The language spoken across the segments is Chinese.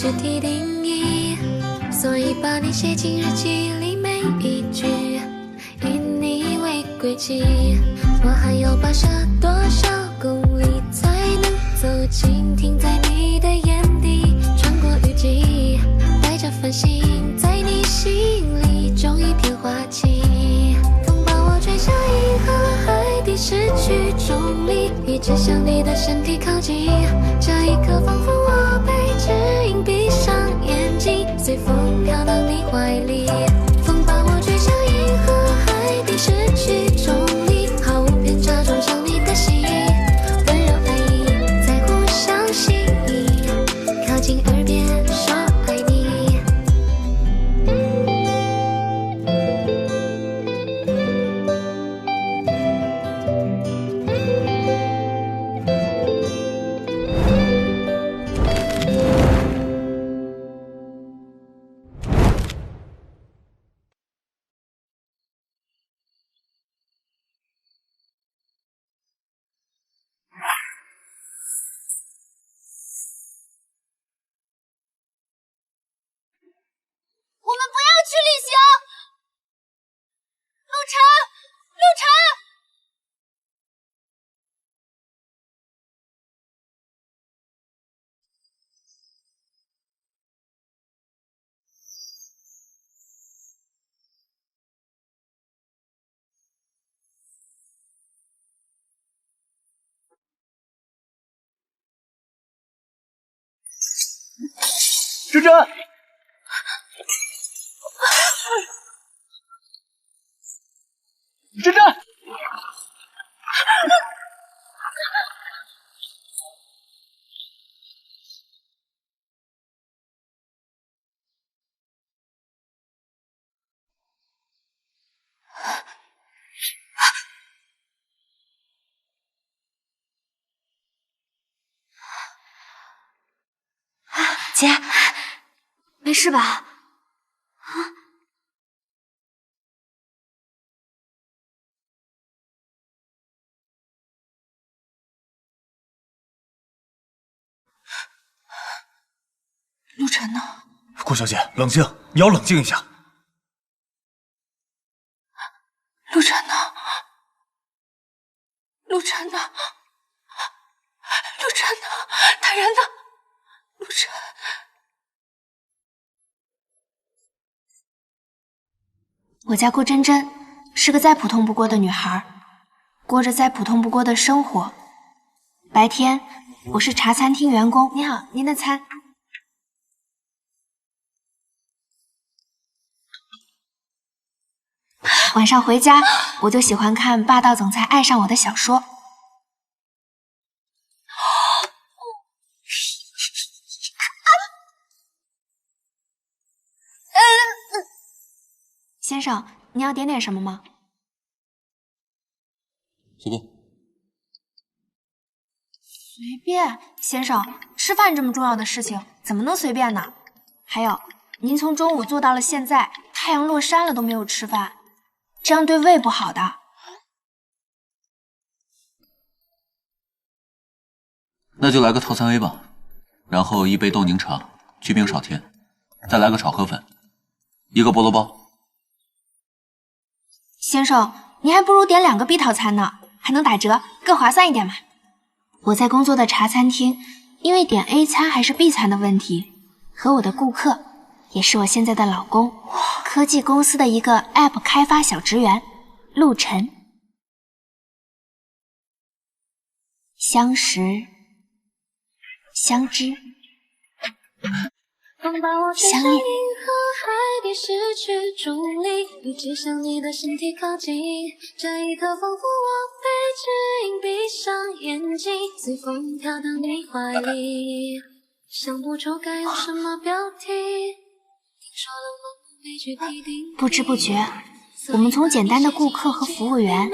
具体定义，所以把你写进日记里每一句，以你为轨迹。我还要跋涉多少公里才能走近，停在你的眼底，穿过雨季，带着繁星在你心里种一片花期。风把我吹向银河海底，失去重力，一直向你的身体靠近。这一刻仿佛我被指引，闭上眼睛，随风飘到你怀里。风把我吹向银河海底，失去重力，毫无偏差撞上你的心，温柔爱意在互相吸引，靠近耳边说爱你。我们不要去旅行，陆晨，陆晨。芝芝，芝芝，姐，没事吧？陆晨呢？顾小姐，冷静，你要冷静一下。陆晨呢？陆晨呢？陆晨呢？他人呢？陆晨，我家顾真真是个再普通不过的女孩，过着再普通不过的生活。白天我是茶餐厅员工。你好，您的餐。晚上回家，我就喜欢看霸道总裁爱上我的小说。先生，你要点什么吗？随便。随便，先生，吃饭这么重要的事情，怎么能随便呢？还有，您从中午做到了现在，太阳落山了都没有吃饭，这样对胃不好的。那就来个套餐 A 吧，然后一杯豆柠茶，去冰少甜，再来个炒河粉，一个菠萝包。先生，您还不如点2个 B 套餐呢，还能打折，更划算一点嘛。我在工作的茶餐厅，因为点 A 餐还是 B 餐的问题，和我的顾客，也是我现在的老公，科技公司的一个 App 开发小职员，陆晨。相识，相知，相恋。海底失去重力，一直向你的身体靠近。这一刻，仿佛我被指引，闭上眼睛，随风飘到你怀里。想不出该用什么标题。听说了梦被具体定义。不知不觉，我们从简单的顾客和服务员，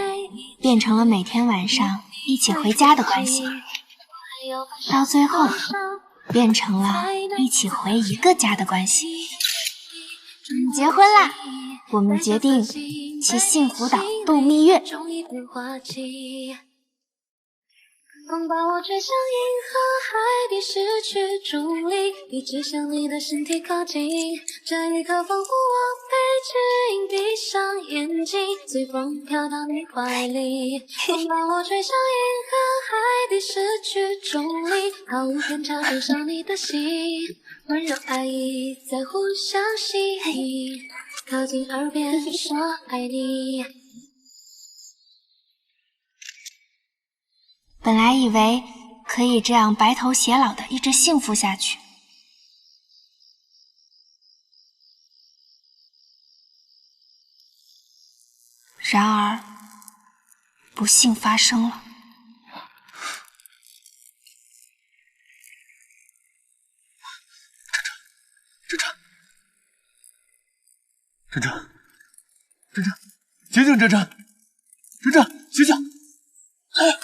变成了每天晚上一起回家的关系，到最后变成了一起回一个家的关系。结婚啦！我们决定去幸福岛度蜜月。风把我吹向银河，海底失去重力，一直向你的身体靠近。这一刻仿佛我被指引，闭上眼睛，随风飘到你怀里。风把我吹向银河，海底失去重力，毫无偏差追上你的心，温柔爱意在互相吸引，靠近耳边说爱你。本来以为可以这样白头偕老的一直幸福下去，然而不幸发生了。真真，醒醒，真真，醒醒！哎。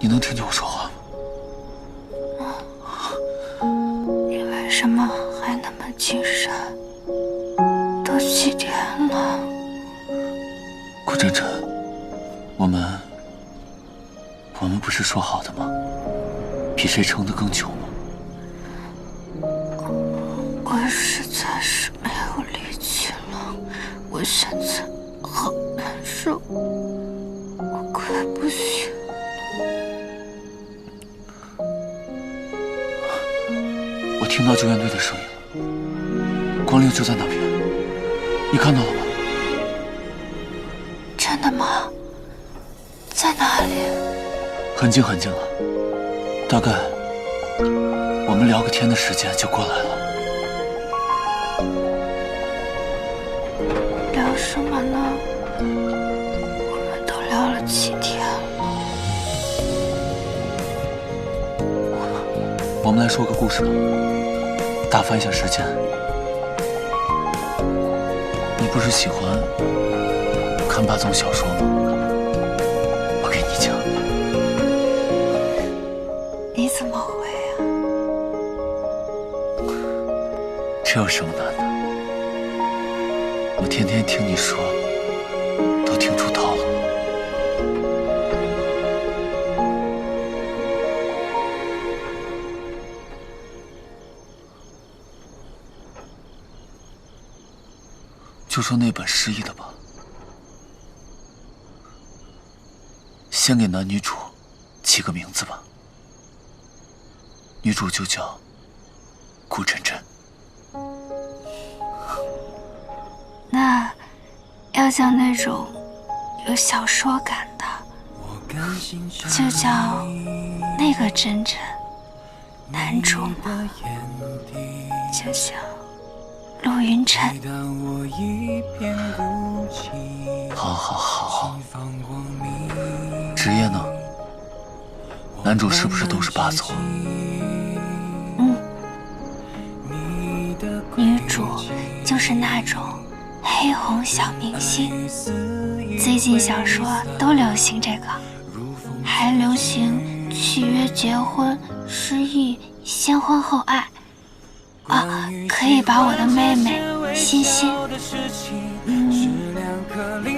你能听见我说话吗？你为什么还那么精神？都几点了？顾真真，我们不是说好的吗？比谁撑得更久吗？我实在是没有力气了，我现在好难受，我快不行。我听到救援队的声音了，光灵就在那边，你看到了吗？真的吗？在哪里？很近很近了，大概我们聊个天的时间就过来了。聊什么呢？我们都聊了7天了。我们来说个故事吧，打发一下时间。你不是喜欢看霸总小说吗？我给你讲。你怎么会啊？这有什么难的？我天天听你说，都听出套路了。就说那本失忆的吧，先给男女主起个名字吧，女主就叫顾真真。那要叫那种有小说感的，就叫那个真真。男主嘛，就叫陆云晨。好好好。职业呢？男主是不是都是霸总？女主就是那种黑红小明星。最近小说都流行这个，还流行契约结婚、失忆、先婚后爱。啊，可以把我的妹妹欣欣，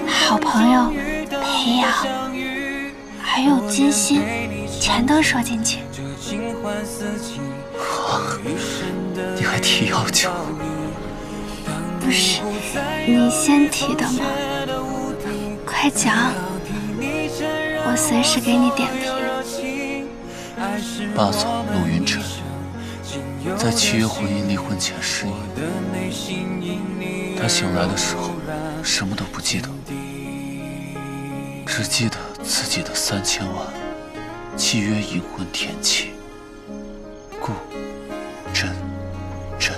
好朋友培养，还有金鑫，全都说进去。好，你还提要求？不是，你先提的吗？快讲，我随时给你点评。霸总陆云辰在契约婚姻离婚前失忆，他醒来的时候什么都不记得，只记得自己的3000万契约银婚天契。顾真真，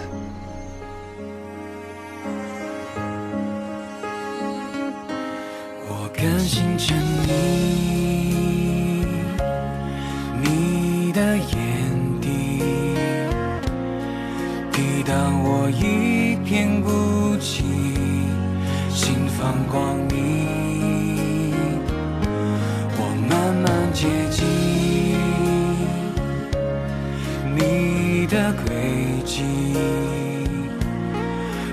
我甘心沉溺你的眼底，抵挡我一片孤寂，心放光明，我慢慢接近你的轨迹，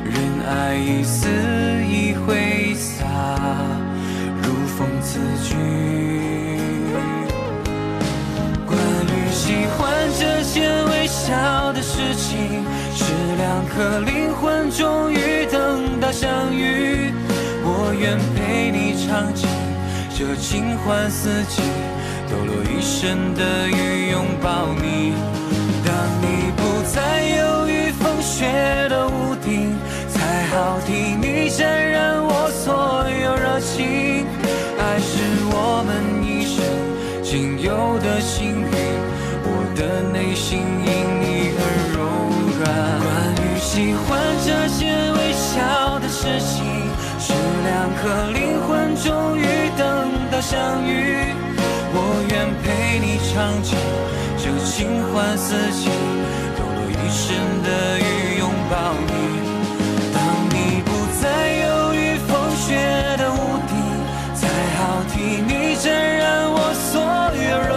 任爱一丝一挥洒如风词句。关于喜欢这件微小的事情，是2颗灵魂终于等到相遇。我愿陪你尝尽这情欢四季，抖落一身的雨拥抱你。当你不再犹豫风雪的屋顶，才好替你沾染我所有热情。爱是我们一生仅有的幸运，我的内心因你而柔软。关于喜欢这件微小的事情，是2颗灵魂终于等到相遇。我愿陪你尝尽这情欢四季，抖落一身的雨拥抱你。